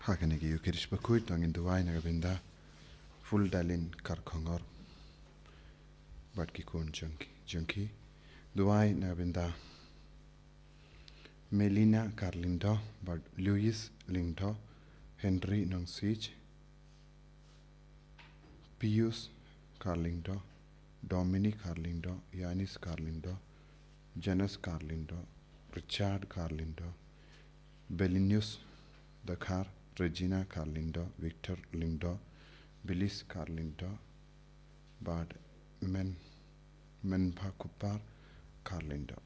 Hakanegi yukirish Bakhuid tangin duwai nagabinda full dalin karkhongor batki kon junki duwai nagabinda Melina Carlindo but Louis Lindo Henry Nongsich Pius Carlindo Dominic Carlindo Yanis Carlindo Janus Carlindo Richard Carlindo Belinius Dakar Regina Carlindo Victor Lindo Bilis Carlindo Bad Menpa Kupar Carlindo.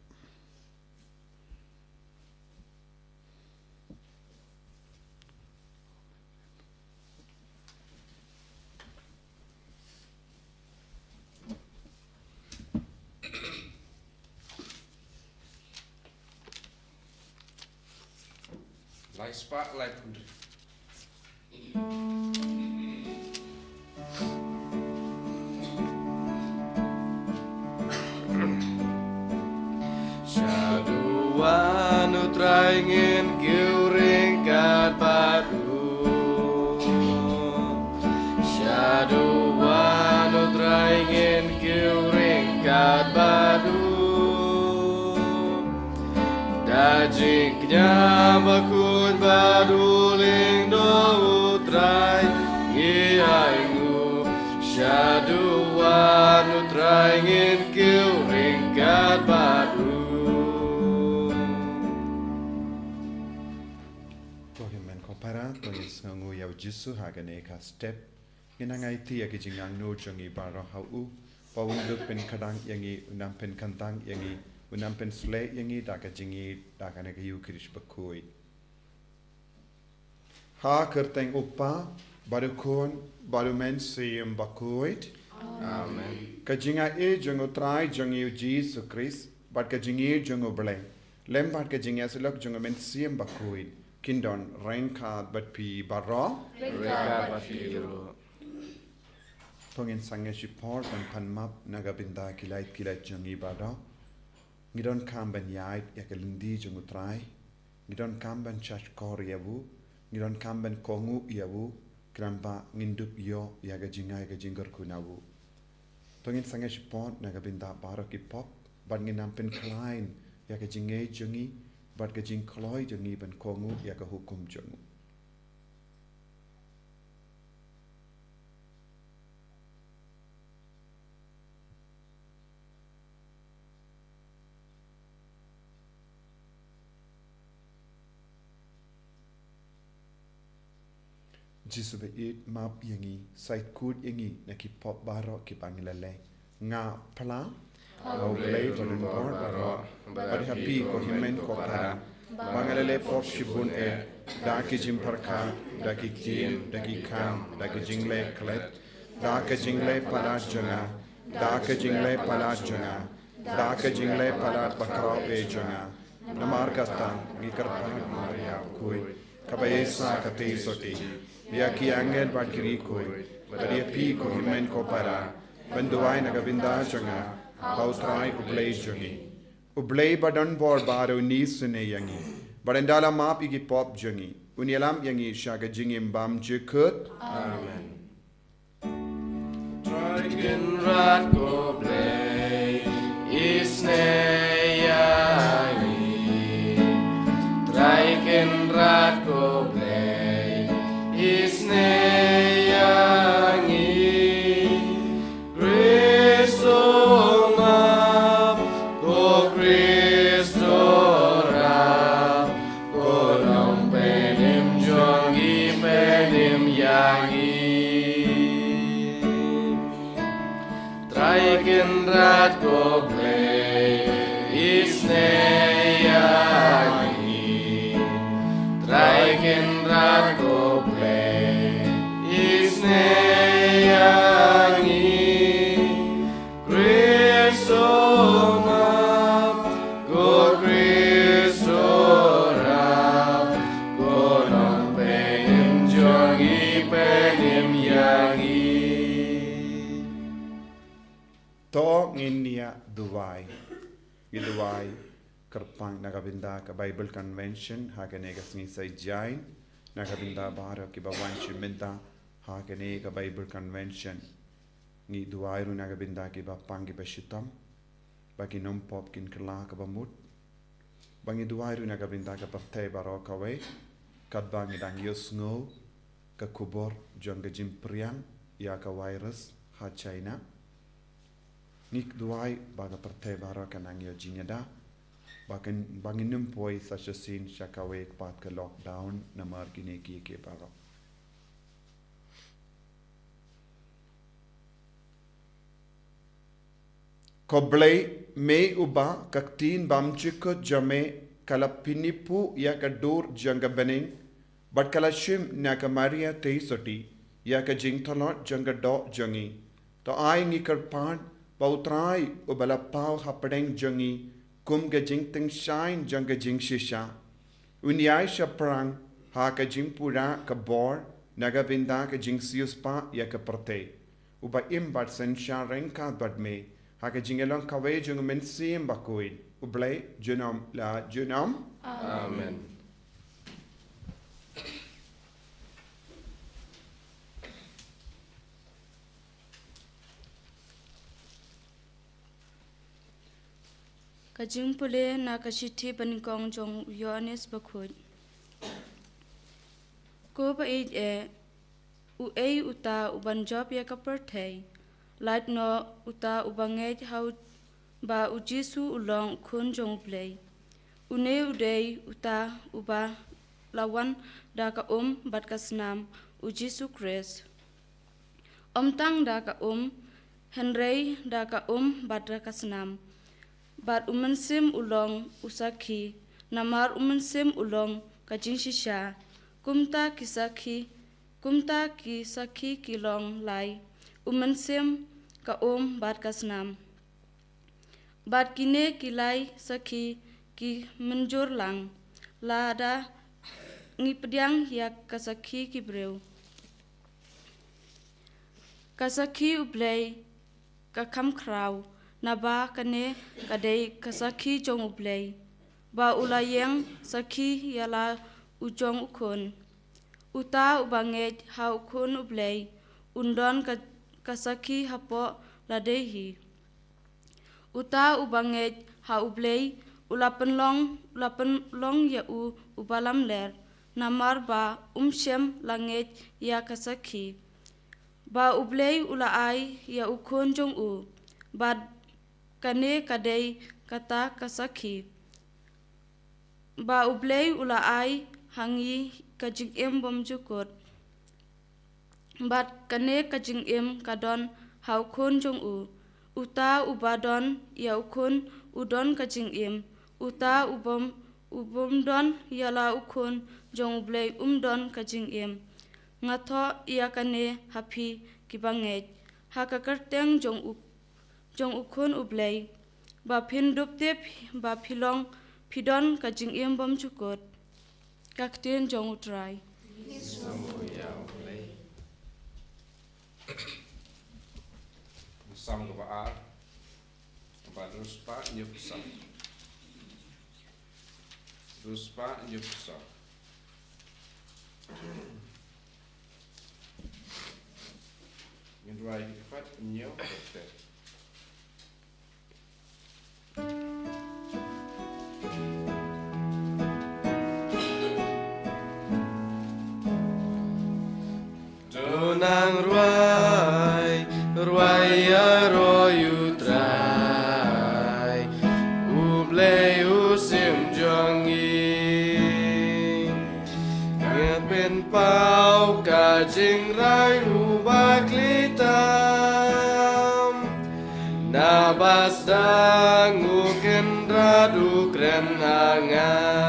Lai spotlight pundri. Syaduanu traingin kiuring kat batu. Syaduanu traingin kiuring kat batu. Dajiknya bakut baduling do utrai ngiaingu. Syaduanu traingin kiuring kat batu. Para tonis ngangu yaw jisu hagane ka step ginangai ti yagi jingang no jongi baro hau pawung duk pen kadang yangi unam pen kantang yangi unam pen sle yangi daka jingi daka ne yu kirish Bakhuid ha kerteng upa baru kon baru men siyem Bakhuid Amen. ka jinga e jongo trai jongi Jesus Christ bat ka jingi jongo bleng lem bat ka jinga selok jongo men siyem Bakhuid Kindon rengkat bat pi baro Reka batiru. Pongin sange support ban panmap nagabinda kilait jongi bado ngidon kamban yait yakalindi jongutrai ngidon kamban chach kor yabu ngidon kamban kongu yabu kramba ngindup yo yaga jingor kunawu Pongin sange support nagabinda baro ki pop ban nginampen klein yaga jongi bat gajing kloi jongi ban kongu yaga hukum jongu Jisube it map yangi site kud yangi na ki pop baro ki pangilale nga pala au play banan bor baro bari happy ko himen ko para bangalale pop shibun e da ki jimparka da ki kim da ki kam da ki jingle klet da ki jingle para janga da ki jingle para janga da ki jingle para bakra e janga namar kata ngikar par maria koi kabayesa kate soti ya ki angel bakiri koi bari happy ko himen ko para benduai nagabinda janga Pautrai ublay jungi. Ublay badan bor baro ni sune yangi. Barandala map igi pop jungi. Unyalam yangi shaga jingim bam jukut. Amen. Traigen rat go play isne yangi. Traigen rat go play isne yangi. Rat go play isne yangi. Traigen rat go play isne yangi. Kristo map go Kristo rap go nong penim jongi penim yangi. To nginia duwai. Giduwai kerpang nagabinda ka Bible Convention haganega sngi say jain Nagabinda Bara Kiba Wanchi Minta Hakane ka Bible Convention Ni Duairu Nagabinda Kiba Pangi Bashitam Bagi Numpop Kin Kala Kabamut Bangi Duairu Nagabinda ka Partay Barokawe Kadbangi Dang Yosngo Ka Kubor Jonga Jimpriang Ya ka virus Ha China Nik Duai Baga Partay Baroka Nang Yo Jinyada Bangin numpoi such a scene shakawe pat ka lockdown na margine ki ke paro. Koblay me uba kaktin bamchiko jame kala pinipu ya ka dur janga bening but kala shim na ka Maria teisoti ya ka jingthalot janga do jangi to ai ngikar pan pautrai ubala pau hapadeng jangi kum ga jing ting shine jang ga jing shisha unyai sha prang ha ka jing pura ka bor naga vinda ka jing sius pa ya ka parte uba im bat sen sha reng ka bat me ha ka jing elong ka we jung men sim Bakhuid ublay junam la junam Amen. Kajing pule na kashiti Nyngkong jong Yohanes Bakhuid. Ko ba u uta uban job ya kapertay. Light no uta ubangej how ba ujisu ulong kun jong play. Une udei uta uba lawan da ka bat kasnam ujisu Chris. Tang da ka Henry da ka bat kasnam. Bat umensim ulong usaki, namar umensim ulong kajinshisha, kumta kisaki kilong lai, umensim ka bat kasnam. Bat kine kilai saki ki menjur lang, lada ngipediang yak kasaki kibreu. Kasaki ublay kakam kraw. Naba kane kadai kasaki jong ublay. Ba ulayeng saki yala ujong ukun. Uta ubangej ha ukun ublay. Undon kasaki hapo ladehi. Uta ubangej ha ublay ulapen long ya ubalam ler. Namar ba shem langej ya kasaki. Ba ublay ulaay ya ukun jong u. Ba kane kadai kata kasaki. Ba ublay ulaay hangi kajing bom jukut. Bat kane kajing kadon haukun jong u. Uta ubadon ya ukun udon kajing Uta ubom don yala ukun jong ublay don kajing Ngato iya kane hapi kibangej. Hakakarteng jong ukun ublay. Ba pindup tip ba pidon kajing bom jukut. Kaktin jong utray. Sam ke baar, ruspa nyupsa, ruspa nyupsa. Ngedrai kipat nyop dokter. Tunang ruai aroyu trai, ublay usim jongi, ngepin pau kajing rai ubaklitam, nabas dangu kendradu kren hangan,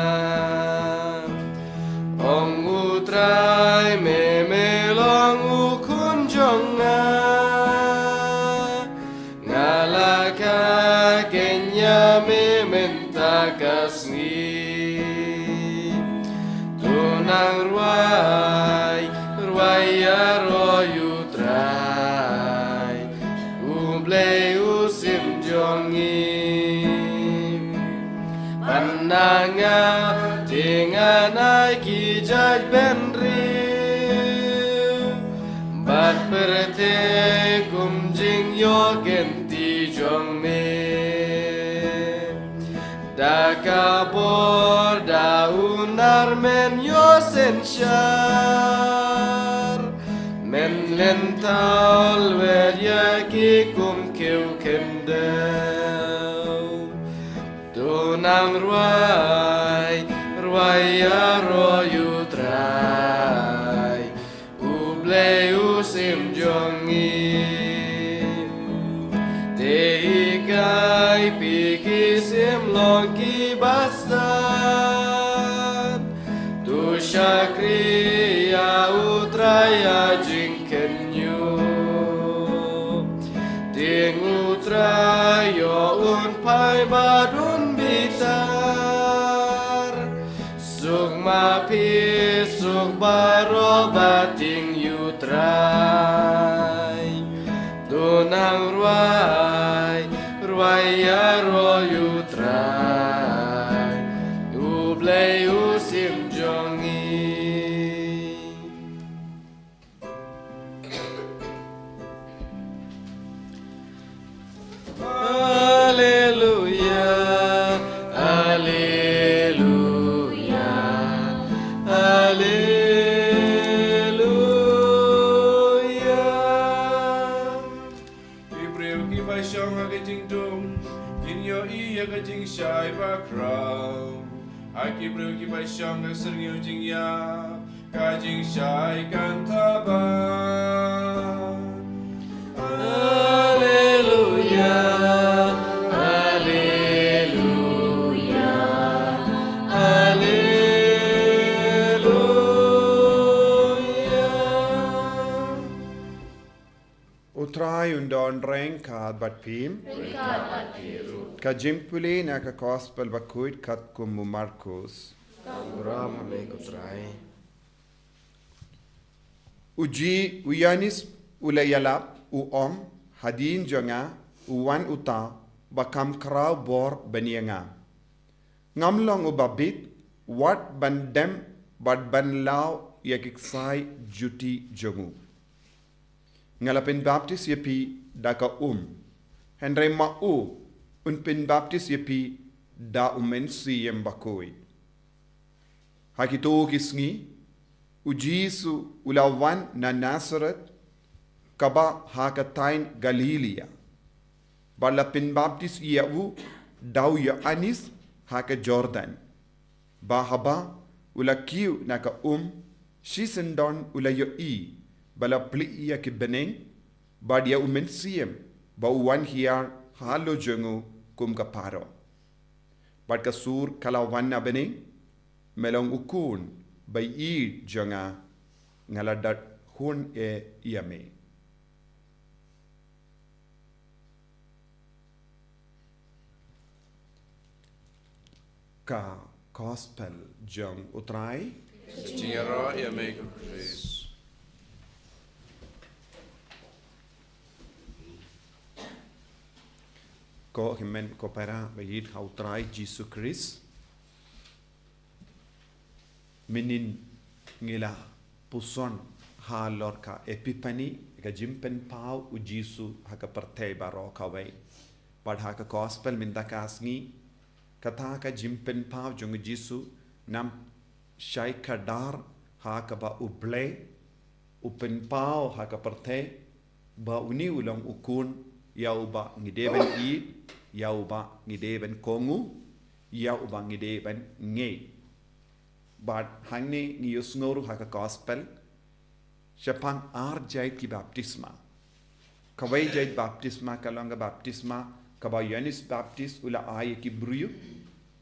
ong utrai memelong ukun jonga, ngalaka kenya mementa kasni, tunang ruai aroyu trai, ublay usim jongi, pananga dengan ai kijaj ben thế cùng chính yo gen ti jong me da ka bo da unar men yo sen shar men len tal ver ya ki kum keu ken deu tu nang ruai ya ro yu trai u ble u sim jong i te kai pi ki sim long ki bastan tu shakri ya u trai ya jing ken yu ting u trai yo un pai badun bitar suk ma pi suk baro bating yu trai tu nang ruai ya ro yu trai u ble u sim jong i Hallelujah, hallelujah, hallelujah. Ibreu ki bai shong ha ke jing dum, in yo I ya ke jing shai ba krau. Ai ki breu ki bai shong ha ser ngiu jing ya, ka jing shai kan ta ba. Hallelujah, hallelujah, hallelujah. Utrai undon reng ka bat pim. Ka jimpuli na ka gospel Bakhuid kat kumu Markus. Ram hame kutrai. Uji uyanis ulayalap uom Hadien jonga uwan uta bakam krau bor banianga. Ngamlong ubabit wat bandem bad banlaw yakiksai juti jongu. Ngalapin baptis yepi daka Henry ma'u unpin baptis yepi da umensi Bakhuid. Hakito kisngi ujisu ulawan na Nazareth kaba hakatain Galilea. Bala pin baptis iawu daw ya anis haka Jordan. Bahaba ula kiu naka shisendon ula yo bala pli iya ki beneng badia siem ba uwan hiar halo jengu kum kaparo. Bad kasur kalawan na beneng melong ukun bay jonga ngaladat hun iame. Ka gospel jong utrai Jing ya ro ya me ku Chris. ko himen ko para bayid ha utrai Jesus Christ minin ngila puson ha lor ka Epiphany ka jimpen pau u Jesus ha ka partay baro ka way bad ha ka gospel min da kasngi kata ka jimpen pau jong Jesus nam shai kadar ha ka ba uble upen pau ha ka partay ba uni ulang ukun yau ba ngideben yau ba ngideben kongu yau ba ngideben nge but hangni ngiyus ngoru haka gospel Shapang jait ki baptisma kawai jait baptisma kalanga baptisma kaba Yohanes baptist ula ay ki bruyu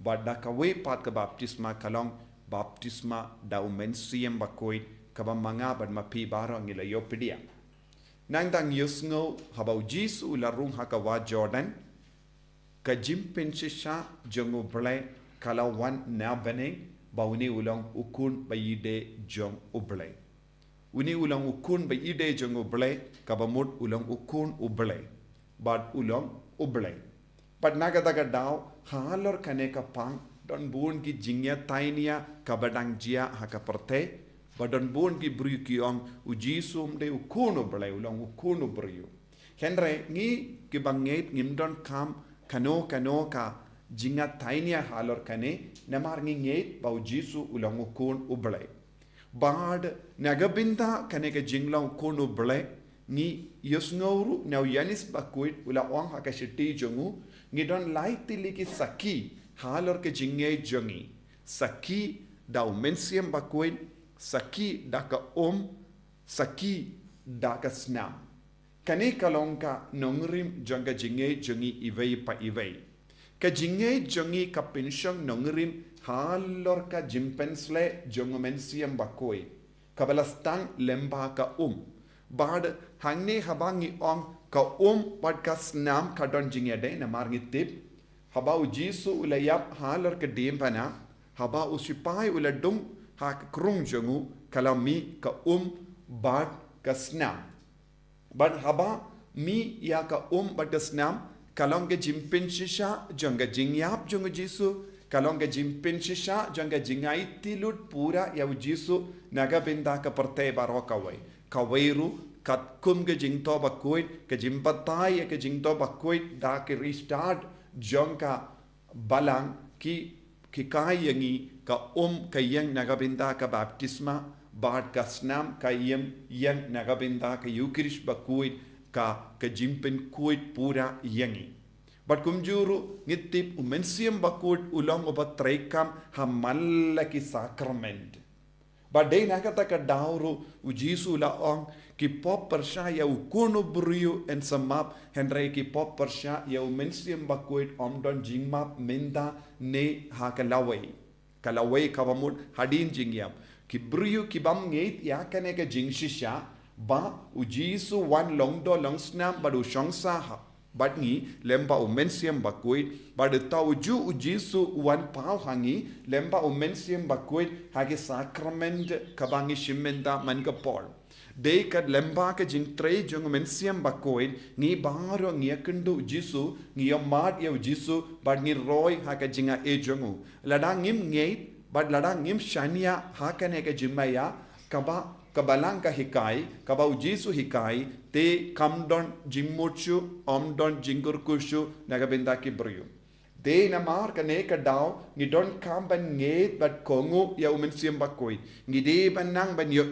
but da kawai pat ka baptisma kalong baptisma da umensiam Bakhuid kaba manga bad mapi baro ngila yopedia nang dang yusngo habau Jesus ula rung haka wa Jordan ka jimpen shisha jongo ble kalawan na beneng bauni ulang ukun bayide jong uble uni ulang ukun bayide jong uble kabamut ulang ukun uble bad ulang uble bad naga daga daw halor kane ka pang don bun ki jingya tainia kabadang jia haka perte Badan bon ki bru ki ong u Jesu mde u kono blai ulang u kono bru. Henry ngi ki banget ngim don kam kano ka jinga tainia halor kane namar ngi nget ba u Jesu ulang u kon u blai. Bad nagabinda kane ka jingla u kon u blai ngi yosnguru na yanis Bakhuid ula ong hakashiti jongu ngi don laitili ki saki halor ke jingay jongi. Saki da umensiam Bakhuid, saki da ka saki da ka snam. Kane kalongka nongrim jonga jingay jongi ivay pa ivay. Ka jingay jongi ka pensyong nongrim halor ka jimpensle jongo mensiam Bakhuid. Kabalastang lemba ka Bad hangne habangi ong ka bad ka snam ka don jingade na marngi tip. Haba u Jesu ulayap halor ka dimpana. Haba u sipai uladung hak krung jongu kalami ka bad ka snam. Bad haba mi ya ka bad ka snam kalong ka jimpin shisha jonga jingyap jongu Jesu kalong ka jimpin shisha jonga jingai tilut pura ya u Jesu naga binda ka parte baro kawai. Kawairu kat kum ke jingto Bakhuid ke jimpatai ke jingto Bakhuid da ke restart jongka balang ki kai yangi ka yang nagabinda ka baptisma bad ka snam ka yang nagabinda ka Eucharist Bakhuid ka jimpin kuit pura yangi. But kumjuru ngitip umensiam Bakhuid ulang obat trekam hamalla ki sacrament. But day nakata ka dauro u Jesu la ong ki pop persya ya u kuno buriu en samap Henry ki pop persya ya u mensiam Bakhuid don jingmap menda ne ha kalawai kawamud Hadien jingyam ki buriu ki bam ngeit ya kane ka jingshisha ba u Jesu wan longdo longsnam badu shongsa ha badngi lemba u mensiam Bakhuid badu tau ju u Jesu wan pau hangi lemba u mensiam Bakhuid hagi sacrament kabangi shimenda man ka pol de kat lemba ka jing tre jong mensiam Bakhuid ni baro ngi akendu Jesu ngi mat ya Jesu bad ngi roy ha ka jinga e jongu ladang ngim ngeit bad ladang ngim shania ha ka ne ka jimaya kabalang ka hikai kaba u Jesu hikai te kamdon jimmuchu omdon jingurkushu nagabinda ki brio de namar ka ne ka daw ngi don kam ban nget bat kongu ya umensiam Bakhuid ngi de banang ban yo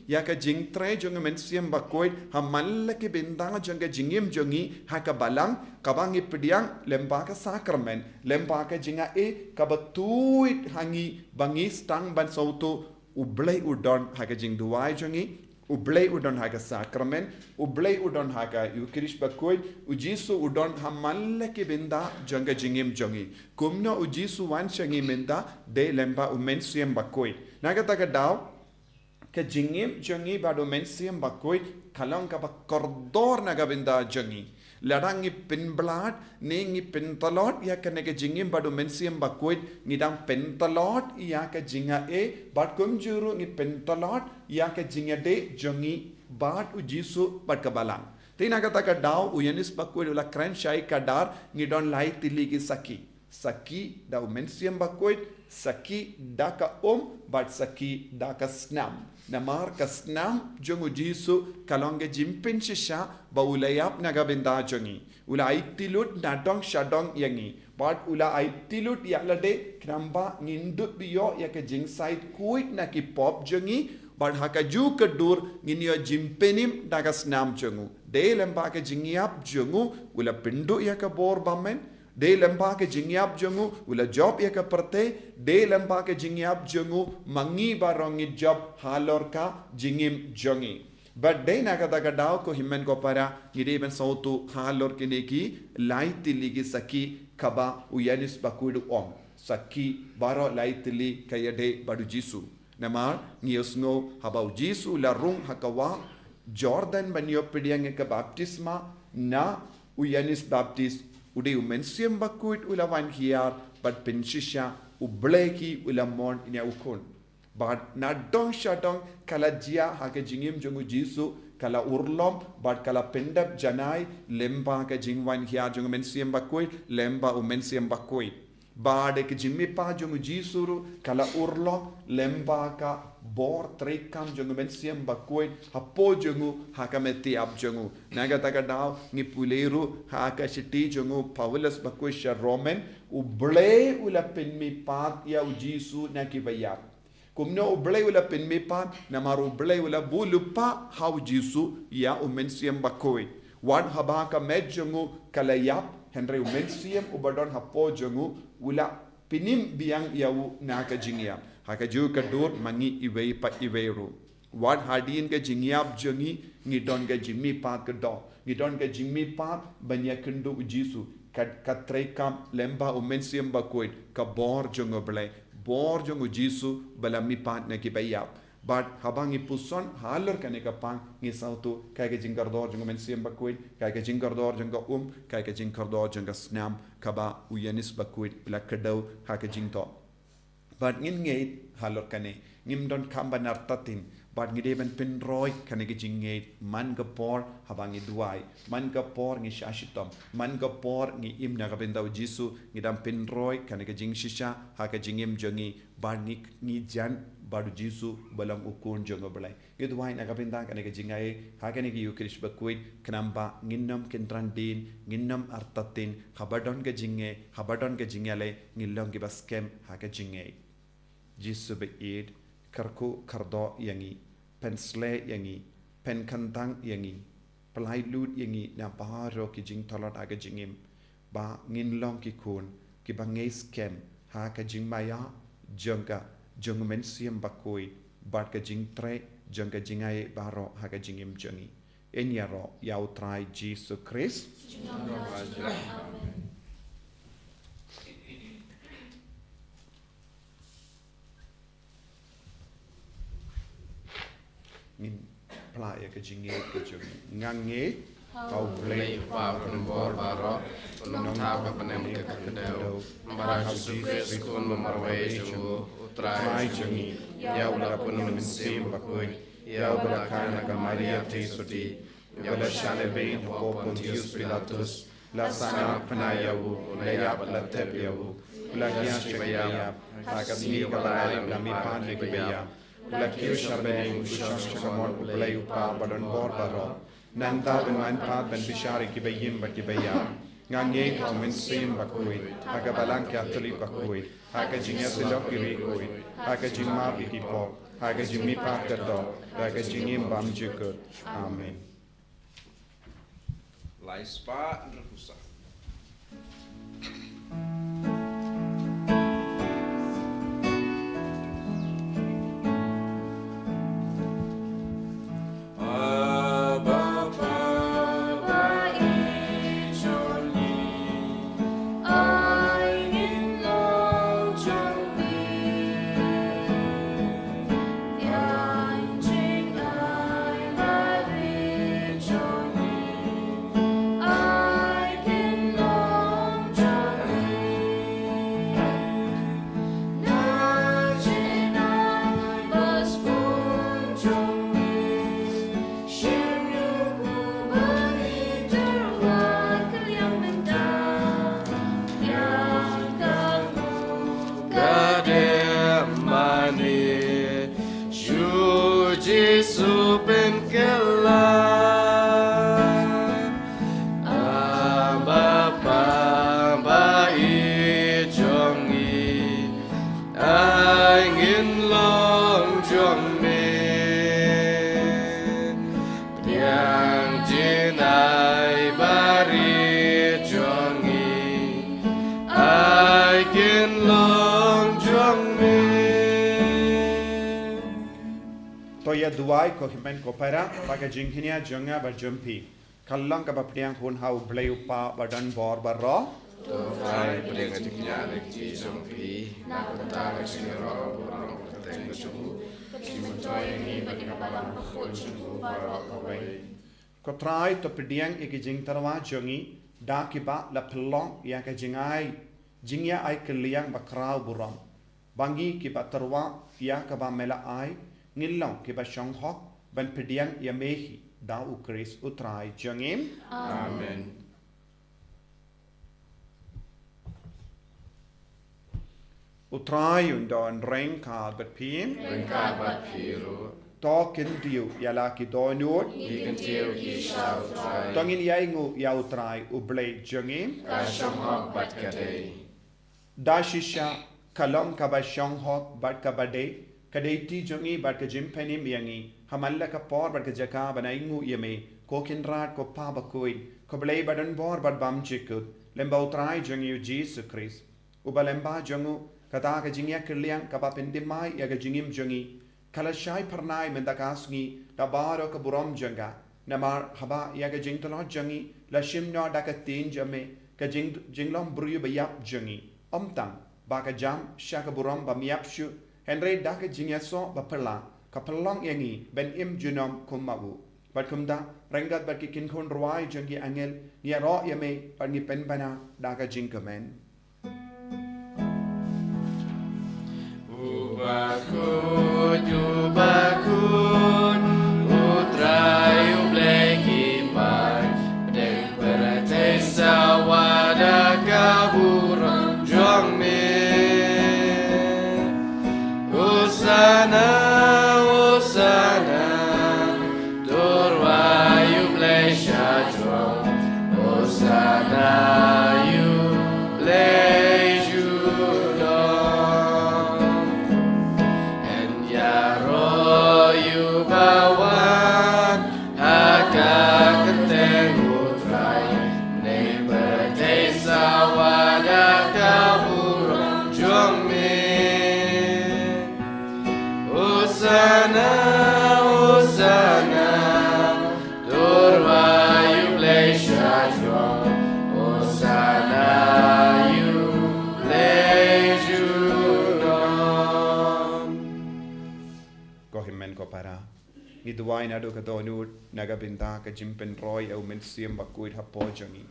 ya ka jing tre jong umensiam Bakhuid hamalla ki bindang jong ka jingim jongi ha ka balang kabangi pediang lemba ka sacrament lemba ka jinga ka batuit hangi bangi stang ban sautu ublay udon haka jing duwai jongi ublay udon haka sacrament ublay udon haka Eucharist Bakhuid u Jesu udon hamalle ke binda jonga jingim jongi kumno u Jesu wan shangi minda de lemba umensiam Bakhuid nagata ka daw ka jingim jongi bado mensiam Bakhuid kalong ka ba kordor naga binda jongi ladangi pinblat nengi pintalot ya ka nega jingim badu mensiam Bakhuid ngidang pintalot ya ka jinga bad kumjuru ngi pintalot ya ka jinga de jongi bad u Jesu bad ka balang tina kata ka daw u yanis Bakhuid ula kran shai ka dar ngidon lai tili ki saki da u mensiam Bakhuid saki da ka bad saki da ka snam namar ka snam jongu Jesu kalonge jimpin shisha ba ulayap nagabinda jongi ula aitilut nadong shadong yangi bad ula aitilut yalade kramba ngindut biyo ya ka jingside kuit na ki pop jongi bad haka ju ka dur nginyo jimpenim daga snam jongu de lemba ka jingiap jongu ula pindu ya ka bor bamen de lemba ke jingyap jongu ula job ya ka parte de lemba ke jingyap jongu mangi barongi job halor ka jingim jongi but de na kata ka daw ko himmen ko para ngide ben sautu halor ke neki laitili ki saki kaba u yanis Bakhuid saki baro laitili kayade badu Jesu namar ngiosngo haba u Jesu la rung hakawa Jordan banyo pediang ka baptisma na u yanis baptist ude umensiam Bakhuid ulawan hiar but penshisha ubleki ulamon inya ukon but na dong shadong kala jia hake jingim jongu Jesu kala urlom but kala pendap janai lemba ka jingwan hiar jongu mensiam Bakhuid lemba umensiam Bakhuid Bade ke jingmi pa jongu jisuru kala urlo lemba ka bor trekam jongu mensiam Bakhuid hapo jongu hakameti ab jongu naga taka daw ngi puleru haka shiti jongu Paulus Bakhuid sha Roman uble ula penmi pat ya ujisu na kibaya kumno uble ula penmi pat na maru uble ula bulupa ha ujisu ya umensiam Bakhuid wan habaka medjongu kala yap Henry umensiam ubadon hapo jongu ula pinim biang yawu naka jingya haka ju ka dot mangi iwei pa iweiru wat Hadien ka jingyap jongi ngidon ka jimmi pat ka do ngidon ka jimmi pat banya kendo ujisu ka trekam lemba umensiam Bakhuid ka bor jongo ble bor jongo jisu bala mi pat na ki bayap but habang ipuson halor kane ka pang ngi sautu kai ka jingardor jongo mensiam Bakhuid kai ka jingardor jongo kai ka jingardor jongo snam kaba uyanis Bakhuid la kadau ha ka jingto but ngin ngei halor kane ngim don kamba nartatin but ngide ben pinroi kane ka jingei man ka por habang i duai man ka por ngi shashitom man ka por ngi imna ka bendau jisu ngidam pinroi kane ka jing shisha ha ka jingim jongi but ngi jan baru jisu balang ukun jongo balai itu wai nak bintang kan ke jingai ha kan ke yukrish Bakhuid kenamba nginnam kentrandin nginnam artatin habadon ke jingale ngilong ke baskem ha ke jingai jisu be id karku kardo yangi pensle yangi pen kantang yangi pelai lut yangi na baro ke jing tolot aga jingim ba nginlong ki kun ki bangai skem ha ke jingmaya jongka jong mensiam Bakhuid bat ka jing tre jong ka jingai baro ha ka jingim jongi en yaro yau trai Jesus Christ min playa ka jingai ka jongi ngange kau play pa kun bor baro nong ta ka panem ka kadau bara Jesus Christ kun mamarway jongo utrai jongi ya ula pun mensim Bakhuid ya ula kana ka Maria Tesuti ya ula shale bein ho Pontius Pilatus la sana panayawu la ya la tebyawu ula kya shibaya akasmi ka balai la mi pan le kibaya ula kyu shabeng shashakamon ulay upa badon bor baro nanta ben man pat ben bishari kibayim ba kibaya ngange ka mensim Bakhuid aga balang kya tuli Bakhuid aga jingya silok kiri Bakhuid aga jingma bikipo aga jingmi pat kerdo aga jingim bam jukut amen Lai spa ndrakusa. Toya duai ko himen ko para baga jinghinia jonga ba jumpi kallang ka bapdiang hun hau blay upa badan bor barro to fai pring ka tiknya le ki jompi na ta ka sinero burang teng ka chu kimutoy ni bagina baba ko chu baro away ko try to pdiang iki jing tarwa jongi da ki ba la phlong ya ka jingai jingya ai kliang ba krau burang bangi ki ba tarwa ya ka ba mela ai ngilong ki ba shong hok ban pdiang ya mehi da u Chris utrai jongim amen Utrai undon rengka bat pim. Rengka bat piru. Token diu yala ki donut. Ikan tiu ki shau trai. Tongin yaingu ya utrai ublay jengim. Kashong hok bat kadei. Dashisha kalong kabashong hok bat kabade. Kadei ti jengi bat kajimpenim yangi. Hamalla ka por bat kajaka banaingu yame. Kokin rat ko pa Bakhuid. Ko blay badan bor bat bam chikut. Lemba utrai jengi u Jesus Christ. Uba lemba jengu. Kata ka jingya kirliang kapa pendimai ya ka jingim jengi. Kala shai pernai mendakasngi da baro ka burom jenga. Namar haba ya ka jingtalo jengi. La shimno da ka tin jame. Ka jinglom bruyu bayap jengi. Omtang ba ka jam shaka burom ba miap shu. Henry da ka jingya so ba perla. Ka perlong yangi ben im junom kumawu. Bat kumda rengat bat ki kin kon ruai jengi angel. Nia ro yame bat ni penbana da ka jingkamen. Bakhuid, Bakhuid, utrai ublay kipai, deng berate sawada kaburam jong me. Usana, usana, turwai ublay shajong, usana ublay. Iduai nado ka donut nagabinda ka jimpen roy au mensiam Bakhuid hapo jangi.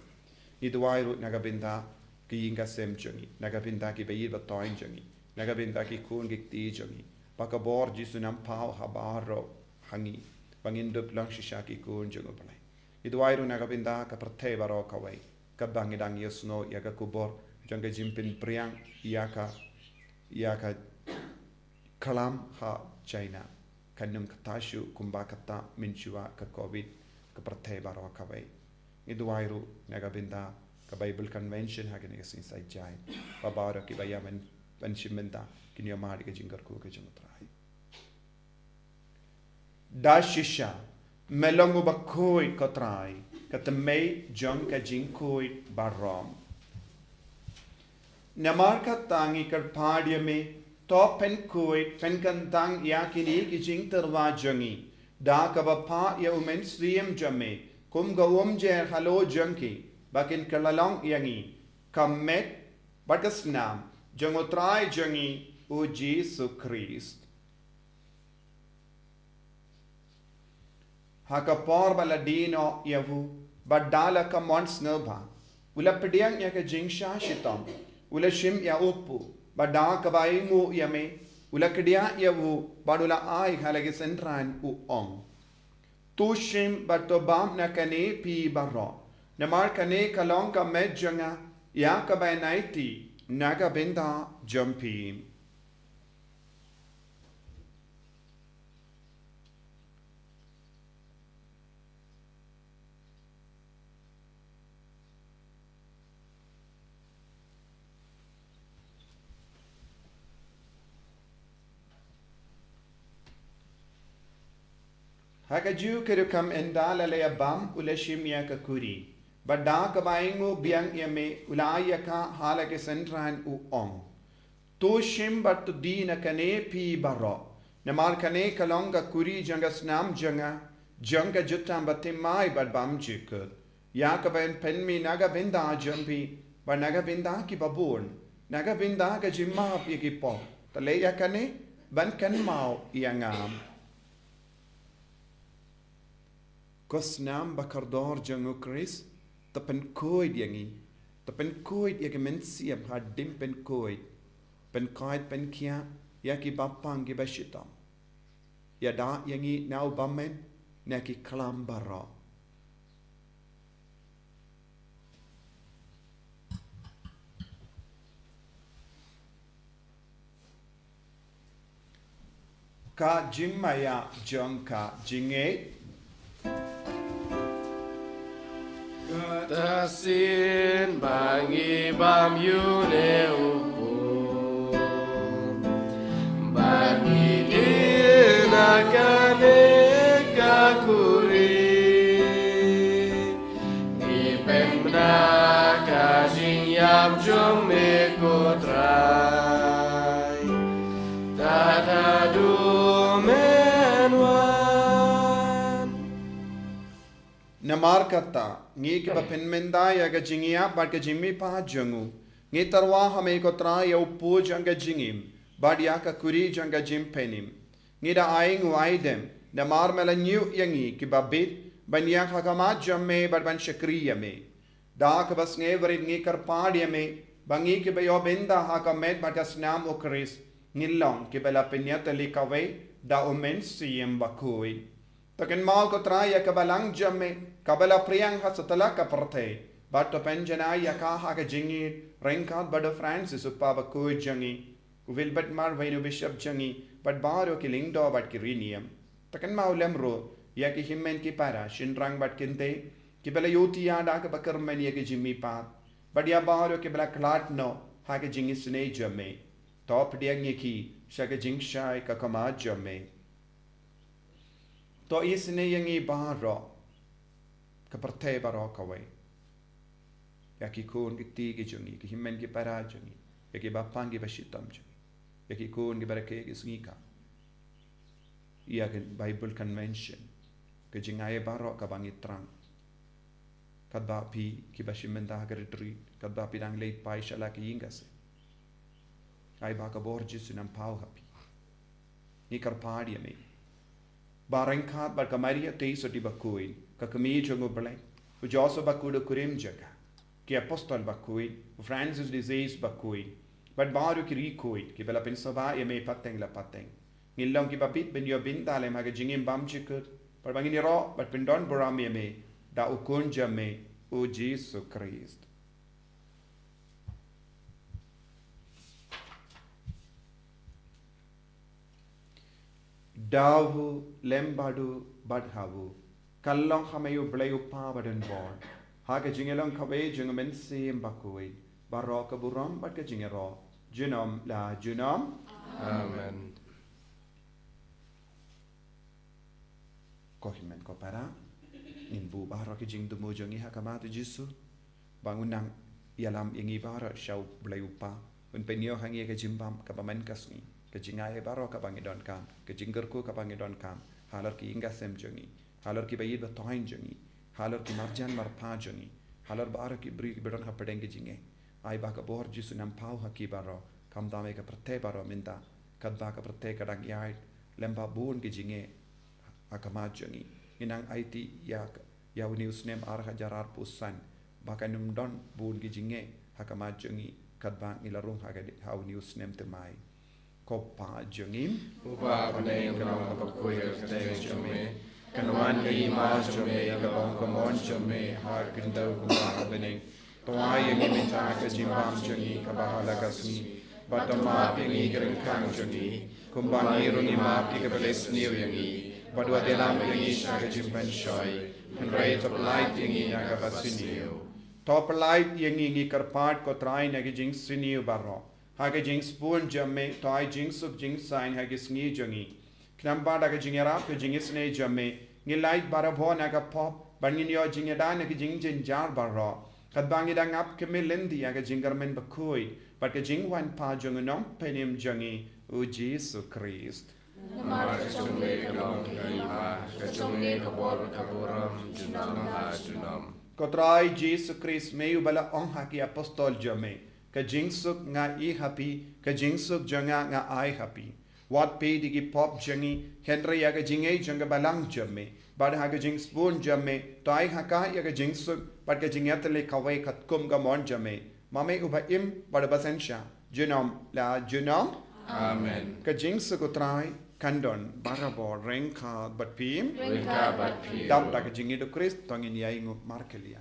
Iduai rut nagabinda ki yinga sem jangi. Nagabinda ki bayid batoin jangi. Nagabinda ki kun gikti jangi. Pakabor jisu nampao habaro hangi. Bangindup lang shisha ki kun jangu palay. Iduai rut nagabinda ka prate baro kaway. Ka bangidang yusno yaga kubor janga jimpen priang yaka kalam ha China. Kanum katashu kumbakata minchua ka COVID ka pratay baro kaway. Iduairu nagabinda ka Bible Convention hagin nagasin sa jay. Babaro ki bayaman panshimenta kinyamari ka jingar ko ka jumutray. Dashisha melongo Bakhuid kotray katamay jong ka jinkoid barom. Namarka tangi karpadyame to pen kuit pen kantang yakini ki jing terwa jangi da ka bapa ya umen sriem jame kum gawum jer halo janki bakin kalalong yangi kamet bagasnam jangotrai jangi o Jesus Christ hakapor baladino yavu badala ka mons nova ula pediang ya ka jingsha shitam ula shim ya upu Badang kabai mu yame ulakdia yavu badula ai halagi sentran u ong. Tushim batobam na kane pi baro. Namar kane kalong ka medjanga ya kabai naiti naga benda jumpi. Hakaju kerukam endala le bam ulashimya kakuri. Bada kabaingu biang yame ulaya ka halake sentran u ong. Toshim batu dina kane pi baro. Namar kane kalonga kuri janga snam janga. Janga jutam batimai bad bam jikud. Yakabain penmi naga binda jumpi. But naga binda ki babun. Naga binda ka jimma pikipo. Taleya kane ban kan mau iangam. Kosnam bakardor jangu Chris, tapen koid yangi, tapen koid yaki mensiam hadim pen koid pen kia yaki bapang gibashitam. Yada yangi nau bamen naki klambara. ka jimaya jongka jinge Tasin bangi bam yune upu Bangi dina kane kakuri Ipen bna kajing yam jong me kotrai Tatadu menwan Namar kata ngi ke penmenda ya ga jingia bad ke jimmi pa jangu ngi tarwa hame ko tra ya upu janga jingim bad ya ka kuri janga jim penim ngi da aing waidem namar mela new yangi ki babit ban ya ka kama jamme bad ban shakriya me da ka bas nge verit ngi kar padia me bangi ke bayo benda ha ka met bad snam okris ngilong ke bela penyata likawe da omen siem bakhuid Takin mau ko traya kabalang jamme kabala priyang ha satala ka parthe but to penjana ya ka ha ka jingi renkat bada Francis uppa Bakhuid jangi will but mar vainu bishop jangi but baro ki lingdo but ki rinium takin mau lemro ya ki himmen ki para shinrang but kinte ki bala yuti ya da ka bakar men ya ki jimmi pat but ya baro ki bala klat no ha ka jingi sne jamme top dia ngi ki sha ka jing shai ka kama jamme To isne yangi baro kaparte baro kawe yaki kun giti ki jungi ki himmen ki para jungi yaki bapangi bashitam jungi yaki kun ki barake ki sngi yaki Bible convention ke jingaye baro ka bangi trang kadba pi ki bashimenda ka retreat kadba pi dang late pai shala ki yingase ai ba ka borji sunam pau happy ni karpadi me Barangkat berkamaria te soti Bakhuid, kakami jongo belai, ujoso Bakhuid kurim jaga, ki apostol Bakhuid, Francis disease Bakhuid, but baru ki rikuid, ki bela pensaba ya me pateng la pateng, ngilong ki papit ben yo binta le maga jingim bam chikut, but bangini ro, but pendon boram ya me, da ukun jame, o Jesus Christ. Davu lembadu badhavu kallong hamayu blayu pa badan bor haga jingelong kabe jingamen sim Bakhuid barok buram bad ka jingero junom la junom Amen Kohimen ko para inbu barok jing dumo jongi hakamatu jisu bangunang yalam ingi bara shau blayu pa un penyo hangi ka jimbam ka paman kasni Kejingai baro ka bangidon kam, kejinggerku ka bangidon kam, halar ki inga sem jongi, halar ki bayid ba tohain jongi, halar ki marjan marpa jongi, halar baro ki bri bidon ha pedeng jinge, ai ba ka bor jisu nam pau ha ki baro, kam dame ka prate baro minda, kad ba ka prate ka dang yai, lemba bun ki jinge, akama jongi, inang IT ya uni usnem arha jarar pusan, baka num don bun ki jinge, hakama jongi, kad ba ilarung ha uni usnem temai. Kopa jengim Upa panay kalong Bakhuid katay jome Kanwan ki ma jome kalong kamon jome Har kindaw kumpa baning Tuway yung imita ka jimbam jongi kabahala kasni Batama pingi gerengkang jongi Kumbangi rungi mapi ka bales niyo yangi Badwa delam yangi siya ka jimban shoy Henry top light yangi nga basiniyo Top light yangi ngi karpat ko try na jing siniyo baro Haga jing spoon jamme, toy jing sub jing sign hagis ngi jongi. Knamba daga jingera ke jingis ne jamme, ngi light barabho naga pop, bangin yo jingeda naga jing jin jar barro. Kad bangi dang up ke milindi aga jingermen Bakhuid, but ke jing wan pa jongunom penim jongi, o Jesus Christ. Mar kachungne kalong kaima, kachungne kabor kaburam, junam ha junam. Kotrai Jesus Christ meyu bala ong haki apostol jamme. Ka jingsuk nga I happy, ka jingsuk janga nga I happy. Wat pe digi pop jangi, Henry yaga jinge janga balang jamme, bad haga jing spoon jamme, tai haka yaga jingsuk, bad ka jingatale kawai kat kum gamon jamme. Mame uba im bad basensha, junom la junom. Amen. Ka jingsuk utrai, kandon, barabor, renka, bat pim. Renka bat pim. Dam da ka jingi do Christ, tongin yaingu markelia.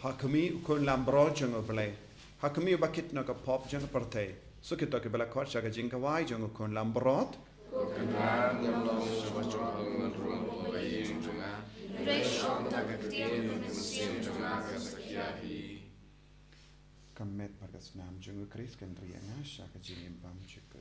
Hakami kun lambro jeng oblay. Hakami bakit na ka pop jeng partay. So kita ke bela kot syaga jeng kawai jeng kun lambrot. Kenan yang long sama jong ruang bayin jonga. Reshon tak ketien mesin jonga kasakiahi. Kamet pargas nam jeng kris kan rianga syaga jeng bam chikut.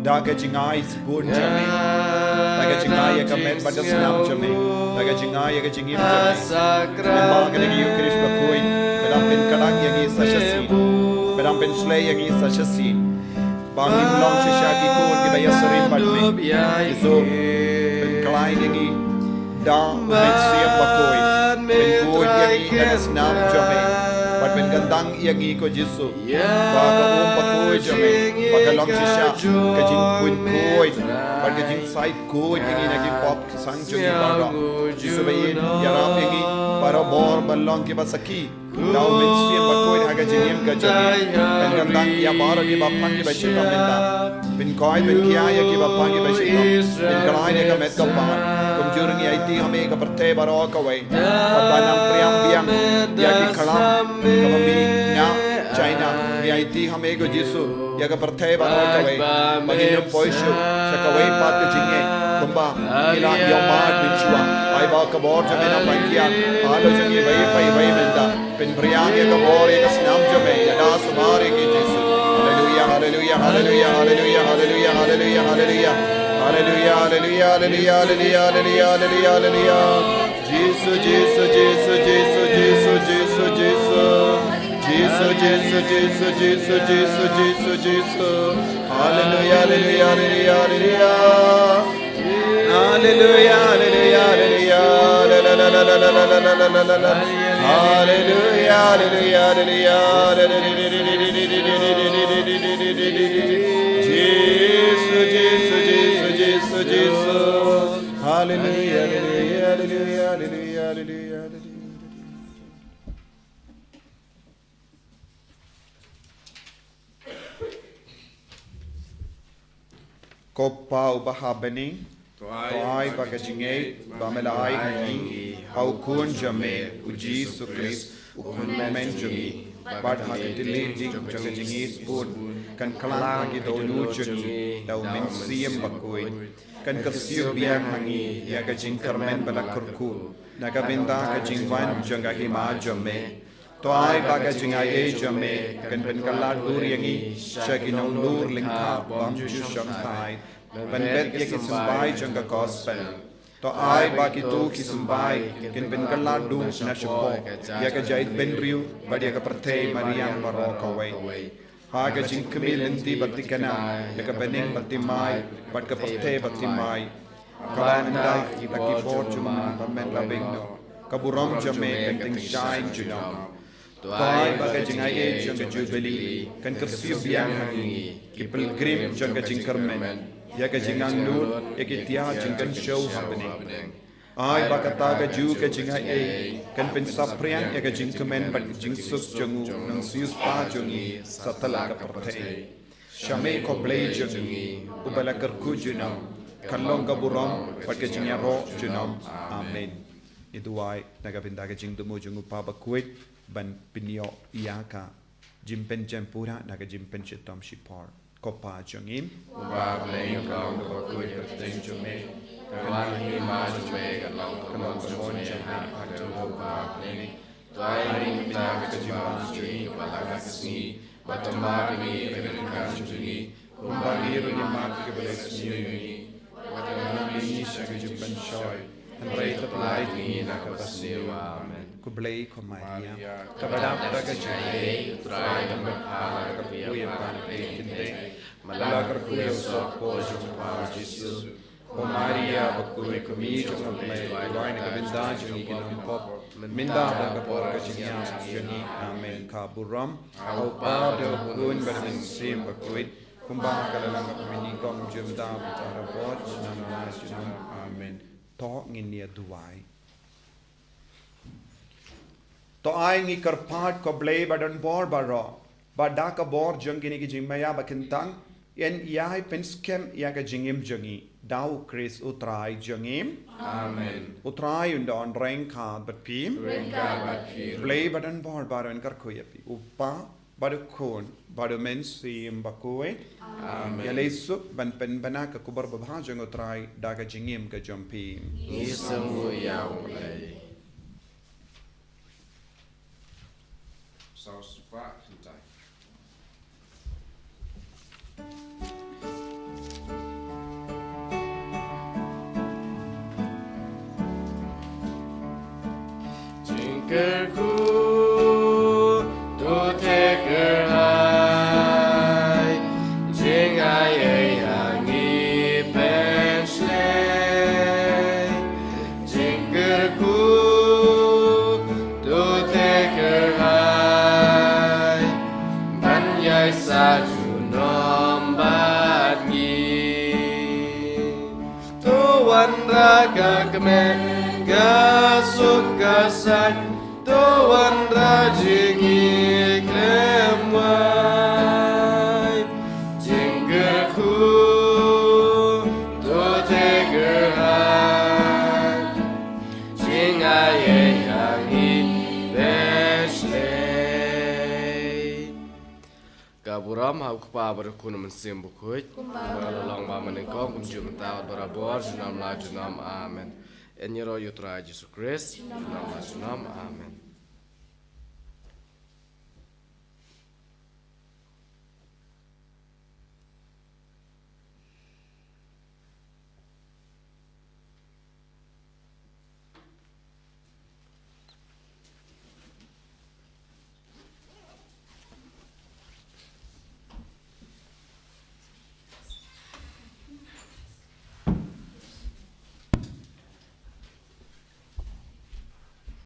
Daga jingai spoon jame, daga jingai kamet bagas nam jame, daga jingai ka jingim jame. Memang kena giu Krish Bakhuid, bedam pen kadang yang isa syasi, bedam pen slay yang isa syasi. Bangin long syashaki kun kita ya serim badme, iso pen klain yang i, da pen siap Bakhuid, pen kuid yang i dagas nam jame. But when gandang iagi ko Jesu, baga Bakhuid jame, baga long sisya, kajing kuid, but kajing side kuid, ini nagi pop sang jami baga. Jesu bayin, yaram yagi, para bor long ki basaki dau men siam bakoi haga jingim ka jami kan gandang ya baro ki bapang ki bashita menda bin koi bin kia ya ki bapang ki bashita bin kalai ne ka met ka pa kum jurni IT hame ka perte baro ka wai pabanang priam biang ya ki kalam kamami na China IT hame ko jisu ya ka perte baro ka wai magin poishu sa ka wai pat ka jinge kumba ila yomat bichua ai ba ka bor jame na bangia alo jangi vai pai vai menda pin priam ya ka bor ya snam jame ya da sumare ki jisu hallelujah hallelujah hallelujah hallelujah hallelujah hallelujah hallelujah hallelujah hallelujah hallelujah hallelujah hallelujah hallelujah jisu jisu jisu jisu jisu jisu jisu jisu jisu jisu jisu jisu jisu jisu hallelujah hallelujah hallelujah hallelujah Hallelujah, hallelujah, hallelujah, hallelujah, hallelujah, Jesus, Jesus, Jesus, Jesus, Jesus, hallelujah, hallelujah, hallelujah, hallelujah, hallelujah. Kopa ubahabani. Toai bagajinge bamelai ni hau kun jame uji sukris ukun menjungi badha gadili jing jagajingi spun kan kalang gi donu jungi dau min siem bakui kan kasiu biang hangi ya gajing karmen balakurku naga binda gajing wan janga hima jame toai bagajinga ye jame kan ben kalat duriangi shaginong dur lingka bam ju shanghai ban bet ye ki sumbai janga gospel to ai ba ki tu ki sumbai kin ben kala du na shpo ya ka jait ben riu ba ya ka parthe mariam baro ka wai ha ga jing kmil enti batikana ya ka bening batimai bat ka parthe batimai ka nda ki ta ki bor chuma ba men la bingno ka buram jame kan ting shine juno to ai ba ga jing ai janga jubilee kan kersiu biang hangi ki pilgrim janga jing karmen ya ka jingang nur ya ki tia jingkan show happening ai bakata ka ju ka jingai e kan pen saprian ya ka jing kemen bat jing sus jangu nang sius pa jungi satala ka parthe shame ko blay jungi ubala kar ku junam kallong ka buram pat ka jingya ro junam amen iduai naga binda ka jing dumo jungu pa Bakhuid ban pinyo iaka jimpen jampura naga jimpen chitam shipar Kopa jungim Uba bleng kong Bakhuid kerteng jume Kawan hima jume kalong kalong jume ha Ajo uba bleng Tuai rinta kejimang jui Kepala Sngi Batama kini kebenaran jui Kumba biru nyamat kebelas nyui Watama ini syakijumpan shoy Andrei terpelai ni nak kepasiwa amen Kublay ko Maria Kabadap kajai Utrai dan berhala Kerkuya panapin Malakar kuya sopo jumpa Jesus O Maria Bakhuid kami jumpa Tuai na kabinda jungi kinampop Minda bagapor kajinya juni amen kaburam Au pa do kun bermin sim Bakhuid Kumba kalalang Nyngkong jumda Butara pot Nama junam amen To nginia duai To ai ngi karpat ko blay badan bor baro bada ka bor jangini ki jimaya bakintang yen yai penskem ya ka jingim jangi dau Chris utrai jangim amen utrai undon rengka batpim blay badan bor baro en karkoyapi upa badu kon badu men sim Bakhuid amen ya lesu ban pen banaka kubar babhajang utrai daga jingim ka jampim Isamu ya ulai Sau spak hentai. Jingkerku tu teker hai jing ai hangi pensle jingkerku tu teker hai banyai saju nombat ngi tu wan raga kemen kasuk kasan Tuan rajingi klemwai Jinggerku Tu tegerhan Jingaye yangi besle Kaburam hau kpa berkun mensim Bakhuid Berlalang ba Nyngkong kumjum tawat barabor junam la junam amen. En Yesus Kristus junam la junam amen.